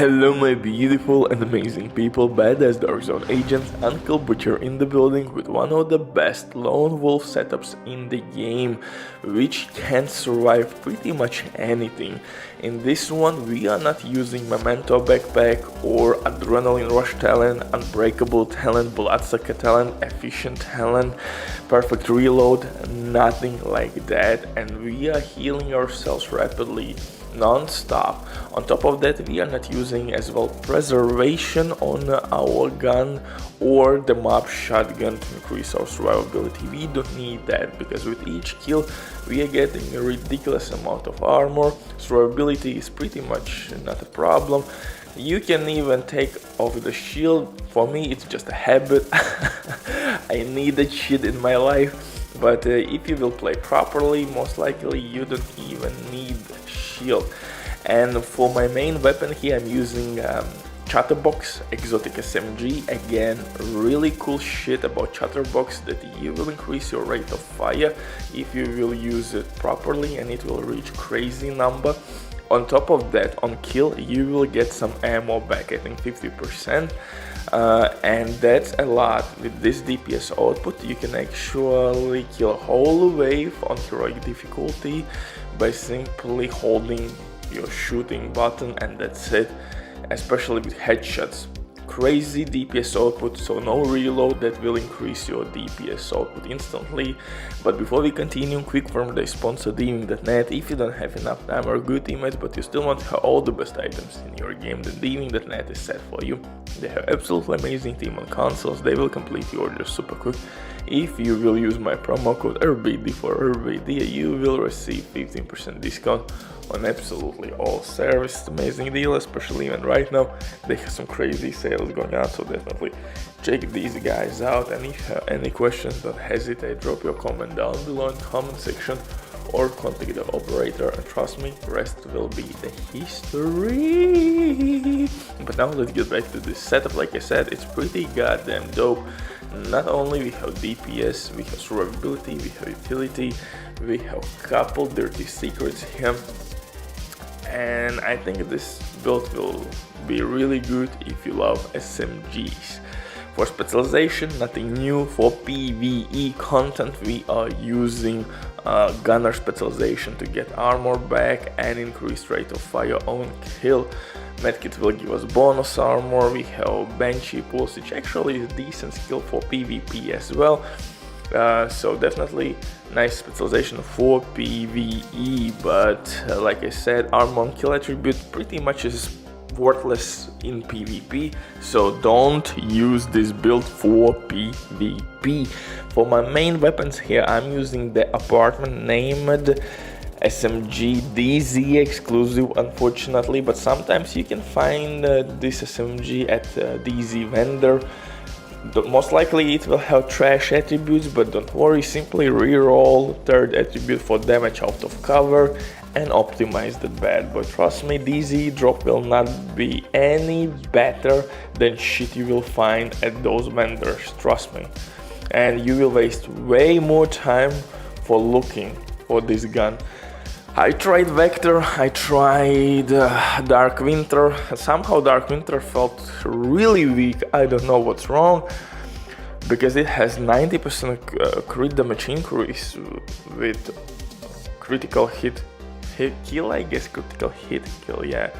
Hello my beautiful and amazing people, badass Dark Zone agents, Uncle Butcher in the building with one of the best lone wolf setups in the game, which can survive pretty much anything. In this one we are not using Memento Backpack or Adrenaline Rush talent, Unbreakable talent, Bloodsucker talent, Efficient talent, Perfect Reload, nothing like that, and we are healing ourselves rapidly non-stop. On top of that, we are not using as well preservation on our gun or the mob shotgun to increase our survivability. We don't need that because with each kill we are getting a ridiculous amount of armor. Survivability is pretty much not a problem. You can even take off the shield. For me it's just a habit. I need that shit in my life. But if you will play properly, most likely you don't even need shield. And for my main weapon here I'm using Chatterbox Exotic SMG. Again, really cool shit about Chatterbox, that you will increase your rate of fire if you will use it properly, and it will reach crazy number. On top of that, on kill you will get some ammo back, I think 50%. And that's a lot. With this DPS output you can actually kill a whole wave on heroic difficulty by simply holding your shooting button, and that's it, especially with headshots. Crazy DPS output, so no reload, that will increase your DPS output instantly. But before we continue, quick from the sponsor Diving.net. If you don't have enough time or good teammates but you still want to have all the best items in your game, then Diving.net is set for you. They have absolutely amazing team on consoles. They will complete your order super quick. If you will use my promo code RBD for RBD, you will receive 15% discount on absolutely all service. Amazing deal, especially even right now they have some crazy sales going on, so definitely check these guys out. And if you have any questions, don't hesitate, drop your comment down below in the comment section or contact the operator, and trust me, rest will be the history. But now let's get back to this setup. Like I said, it's pretty goddamn dope. Not only we have DPS, we have survivability, we have utility, we have a couple dirty secrets here, and I think this build will be really good if you love SMGs. For specialization, nothing new. For PvE content we are using gunner specialization to get armor back and increased rate of fire on kill. Medkit will give us bonus armor. We have Banshee Pulse, which actually is a decent skill for PvP as well. So definitely nice specialization for PvE, but like I said, armor on kill attribute pretty much is worthless in PvP, so don't use this build for PvP. For my main weapons here I'm using the apartment named SMG DZ exclusive, unfortunately, but sometimes you can find this SMG at DZ vendor. Most likely it will have trash attributes, but don't worry, simply reroll third attribute for damage out of cover and optimize the bad boy. Trust me, DZ drop will not be any better than shit you will find at those vendors, trust me. And you will waste way more time for looking for this gun. I tried Vector, I tried Dark Winter. Somehow Dark Winter felt really weak. I don't know what's wrong, because it has 90% crit damage increase with critical hit kill, I guess, critical hit kill, yeah.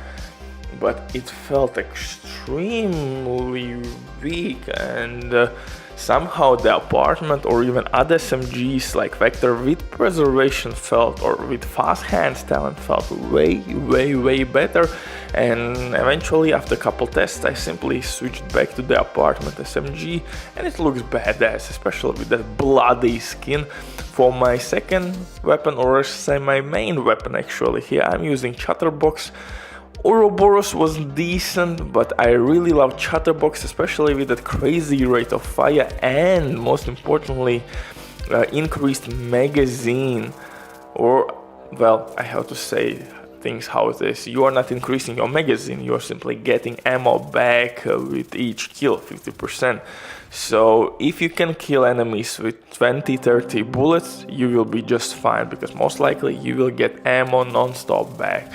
But it felt extremely weak, and somehow the apartment or even other SMGs like Vector with preservation felt, or with fast hands talent felt way better. And eventually after a couple tests I simply switched back to the apartment SMG, and it looks badass, especially with that bloody skin. For my second weapon, or say my main weapon actually, here I'm using Chatterbox. Ouroboros was decent, but I really love Chatterbox, especially with that crazy rate of fire and most importantly increased magazine. Or, well, I have to say things how it is. You are not increasing your magazine, you are simply getting ammo back with each kill, 50%. So if you can kill enemies with 20-30 bullets, you will be just fine, because most likely you will get ammo non-stop back.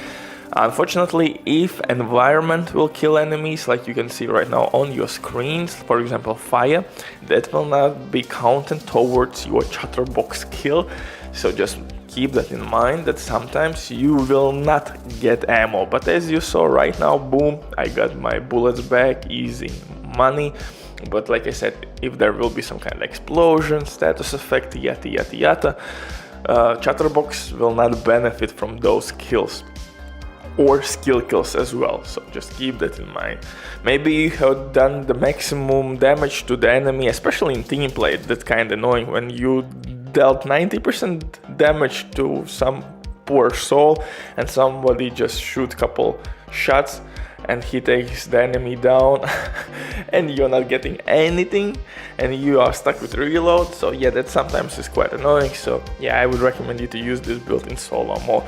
Unfortunately, if environment will kill enemies, like you can see right now on your screens, for example fire, that will not be counted towards your chatterbox kill. So just keep that in mind, that sometimes you will not get ammo. But as you saw right now, boom, I got my bullets back, easy money. But like I said, if there will be some kind of explosion, status effect, yada yada yada, chatterbox will not benefit from those kills. Or skill kills as well, so just keep that in mind. Maybe you have done the maximum damage to the enemy, especially in team play. That's kind of annoying when you dealt 90% damage to some poor soul and somebody just shoot a couple shots and he takes the enemy down and you're not getting anything and you are stuck with reload. So yeah, that sometimes is quite annoying. So yeah, I would recommend you to use this build in solo mode.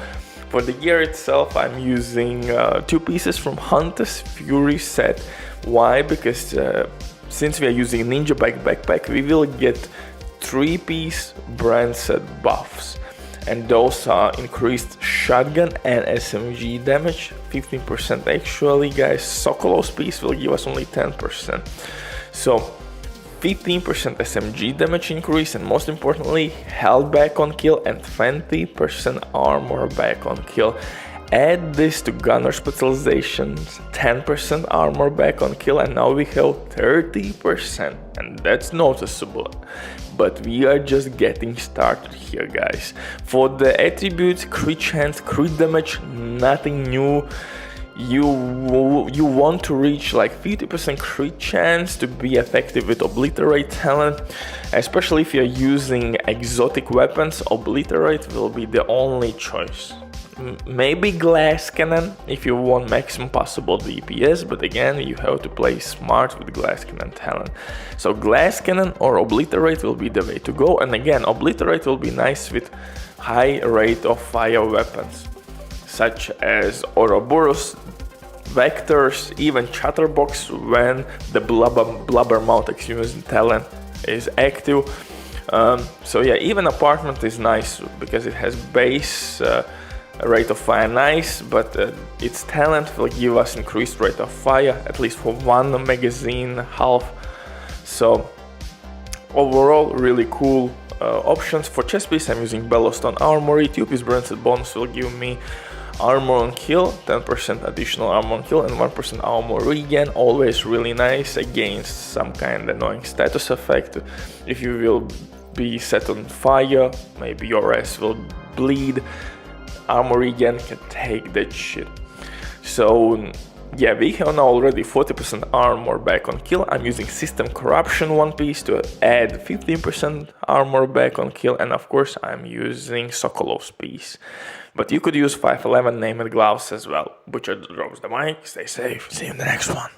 For the gear itself, I'm using 2 pieces from Hunter's Fury set. Why? Because since we are using Ninja backpack, we will get 3-piece brand set buffs. And those are increased shotgun and SMG damage, 15% actually, guys. Sokolov's piece will give us only 10%. So 15% SMG damage increase, and most importantly, health back on kill and 20% armor back on kill. Add this to Gunner Specialization's 10% armor back on kill, and now we have 30%, and that's noticeable. But we are just getting started here, guys. For the attributes, crit chance, crit damage, nothing new. You want to reach like 50% crit chance to be effective with Obliterate talent, especially if you're using exotic weapons. Obliterate will be the only choice. Maybe glass cannon if you want maximum possible DPS, but again you have to play smart with glass cannon talent. So glass cannon or Obliterate will be the way to go, and again Obliterate will be nice with high rate of fire weapons such as Ouroboros, vectors, even chatterbox when the blubbermouth excuse talent is active. So yeah, even apartment is nice because it has base rate of fire nice, but its talent will give us increased rate of fire at least for 1 magazine half. So overall really cool options. For chest piece I'm using Bellowstone Armory. 2-piece branded bonus will give me armor on kill, 10% additional armor on kill and 1% armor regen. Always really nice against some kind of annoying status effect. If you will be set on fire, maybe your ass will bleed, armor regen can take that shit. So yeah, we have now already 40% armor back on kill. I'm using System Corruption 1 piece to add 15% armor back on kill, and of course I'm using Sokolov's piece. But you could use 511 named gloves as well. Butcher drops the mic, stay safe, see you in the next one.